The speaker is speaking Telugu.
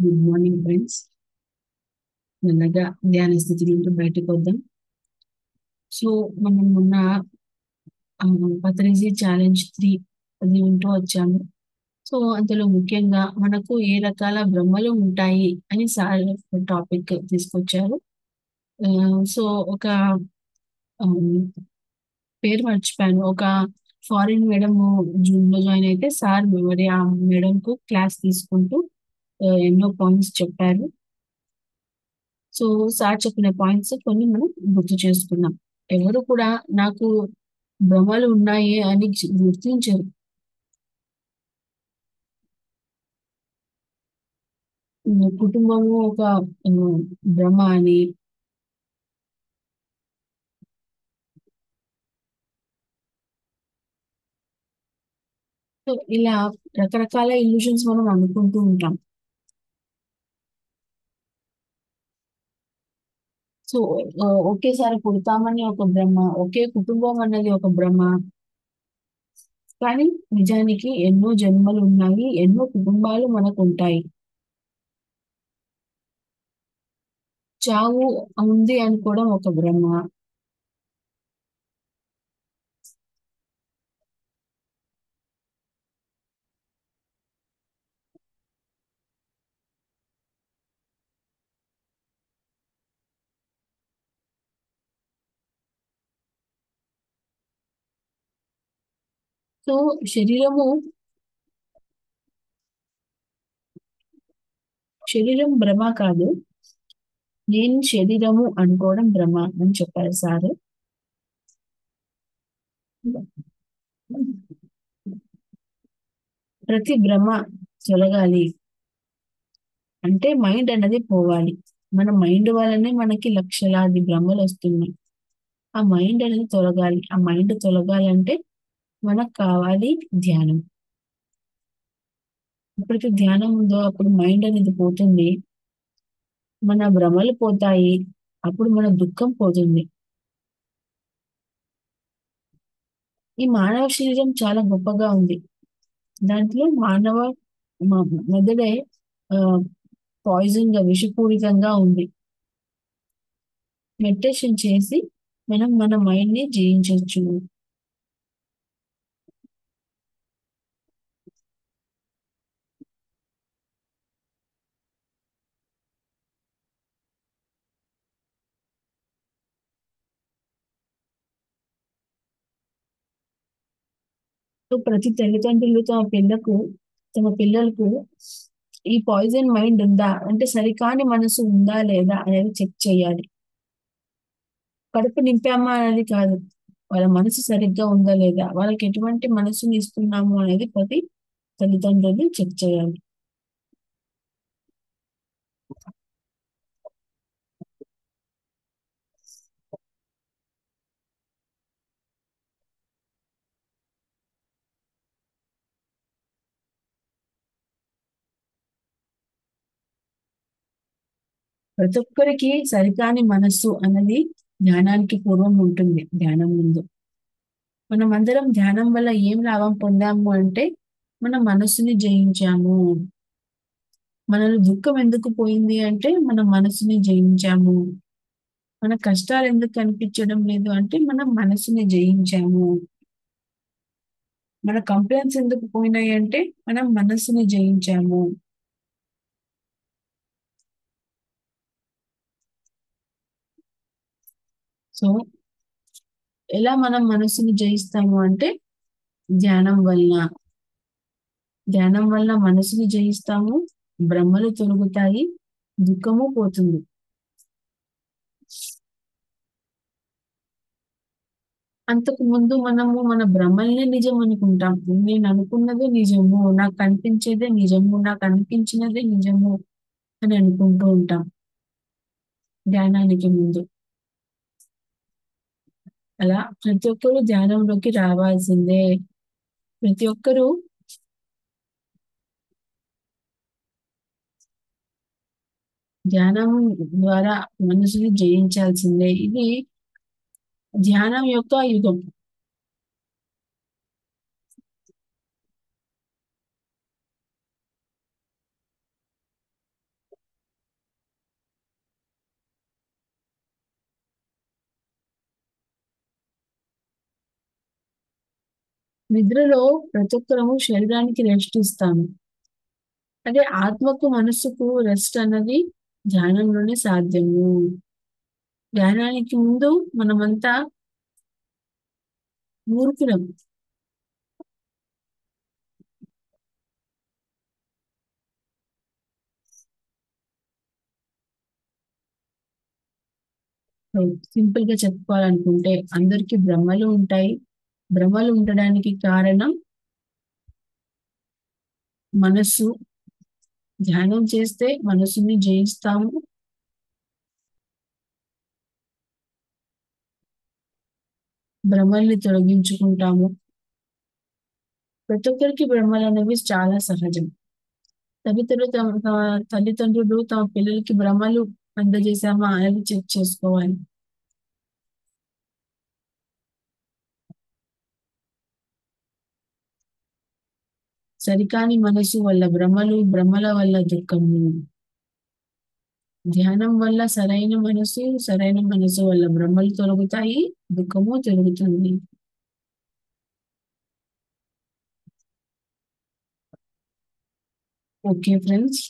Good morning friends. మెల్లగా ధ్యాన స్థితి నుండి బయటకు వద్దాం. సో మనం మొన్న పతరిజీ ఛాలెంజ్ 3 అది వింటూ వచ్చాము. సో అందులో ముఖ్యంగా మనకు ఏ రకాల బ్రహ్మలు ఉంటాయి అని సార్ టాపిక్ తీసుకొచ్చారు. సో ఒక పేరు మర్చిపోయాను. ఒక ఫారిన్ మేడం జూన్ లో జాయిన్ అయితే సార్ మరి ఆ మేడం కు క్లాస్ తీసుకుంటూ ఎన్నో పాయింట్స్ చెప్పారు. సో సార్ చెప్పిన పాయింట్స్ కొన్ని మనం గుర్తు చేసుకున్నాం. ఎవరు కూడా నాకు భ్రమలు ఉన్నాయి అని గుర్తించరు. కుటుంబము ఒక భ్రమ అని, సో ఇలా రకరకాల ఇల్యూషన్స్ మనం అనుకుంటూ ఉంటాం. సో ఒకేసారి పుడతామని ఒక భ్రమ, ఒకే కుటుంబం అన్నది ఒక భ్రమ. కానీ నిజానికి ఎన్నో జన్మలు ఉన్నాయి, ఎన్నో కుటుంబాలు మనకు ఉంటాయి. చావు ఉంది అనుకోవడం ఒక భ్రమ. సో శరీరము శరీరం భ్రమ కాదు, నేను శరీరము అనుకోవడం భ్రమ అని చెప్పారు సార్. ప్రతి భ్రమ తొలగాలి అంటే మైండ్ అనేది పోవాలి. మన మైండ్ వల్లనే మనకి లక్షలాది భ్రమలు వస్తున్నాయి. ఆ మైండ్ అనేది తొలగాలి. ఆ మైండ్ తొలగాలంటే మనకు కావాలి ధ్యానం. ఎప్పుడైతే ధ్యానం ఉందో అప్పుడు మైండ్ అనేది పోతుంది, మన భ్రమలు పోతాయి, అప్పుడు మన దుఃఖం పోతుంది. ఈ మానవ శరీరం చాలా గొప్పగా ఉంది. దాంట్లో మానవ మెదడే పాయిజన్ గా, విషపూరితంగా ఉంది. మెడిటేషన్ చేసి మనం మన మైండ్ ని జయించవచ్చు. సో ప్రతి తల్లిదండ్రులు తమ పిల్లలకు ఈ పాయిజన్ మైండ్ ఉందా అంటే, సరికాని మనసు ఉందా లేదా అనేది చెక్ చేయాలి. కడుపు నింపామా అనేది కాదు, వాళ్ళ మనసు సరిగ్గా ఉందా లేదా, వాళ్ళకి ఎటువంటి మనసుని ఇస్తున్నాము అనేది ప్రతి తల్లిదండ్రులు చెక్ చేయాలి. ప్రతి ఒక్కరికి సరికాని మనస్సు అన్నది ధ్యానానికి పూర్వం ఉంటుంది. ధ్యానం ముందు మనం అందరం ధ్యానం వల్ల ఏం లాభం పొందాము అంటే, మన మనస్సుని జయించాము. మనలో దుఃఖం ఎందుకు పోయింది అంటే మన మనసుని జయించాము. మన కష్టాలు ఎందుకు కనిపించడం లేదు అంటే మనం మనసుని జయించాము. మన కంప్లైంట్స్ ఎందుకు పోయినాయి అంటే మనం మనసుని జయించాము. సో ఎలా మనం మనసుని జయిస్తాము అంటే, ధ్యానం వల్ల. ధ్యానం వల్ల మనసుని జయిస్తాము, భ్రమలు తొలగుతాయి, దుఃఖము పోతుంది. అంతకు ముందు మనము మన భ్రమల్ని నిజం అనుకుంటాం. నేను అనుకున్నదే నిజము, నాకు కనిపించేదే నిజము, నాకు అనిపించినదే నిజము అని అనుకుంటూ ఉంటాం ధ్యానానికి ముందు. అలా ప్రతి ఒక్కరూ ధ్యానంలోకి రావాల్సిందే. ప్రతి ఒక్కరూ ధ్యానం ద్వారా మనసుని జయించాల్సిందే. ఇది ధ్యానం యొక్క యుగం. నిద్రలో ప్రతి ఒక్కరము శరీరానికి రెస్ట్ ఇస్తాము. అదే ఆత్మకు మనస్సుకు రెస్ట్ అన్నది ధ్యానంలోనే సాధ్యము. ధ్యానానికి ముందు మనమంతా మూర్ఖులం. సింపుల్ గా చెప్పుకోవాలనుకుంటే అందరికీ భ్రమలు ఉంటాయి. భ్రమలు ఉండడానికి కారణం మనస్సు. ధ్యానం చేస్తే మనసుని జయిస్తాము. భ్రమల్ని తొలగించుకుంటాము. ప్రతి ఒక్కరికి భ్రమలు అనేవి చాలా సహజం. తల్లిదండ్రులు తమ పిల్లలకి భ్రమలు అందజేసామా అనేది చెక్ చేసుకోవాలి. సరికాని మనసు వల్ల భ్రమలు, భ్రమల వల్ల దుఃఖము. ధ్యానం వల్ల సరైన మనసు వల్ల భ్రమలు తొలగుతాయి, దుఃఖము తొలగుతుంది. Okay friends,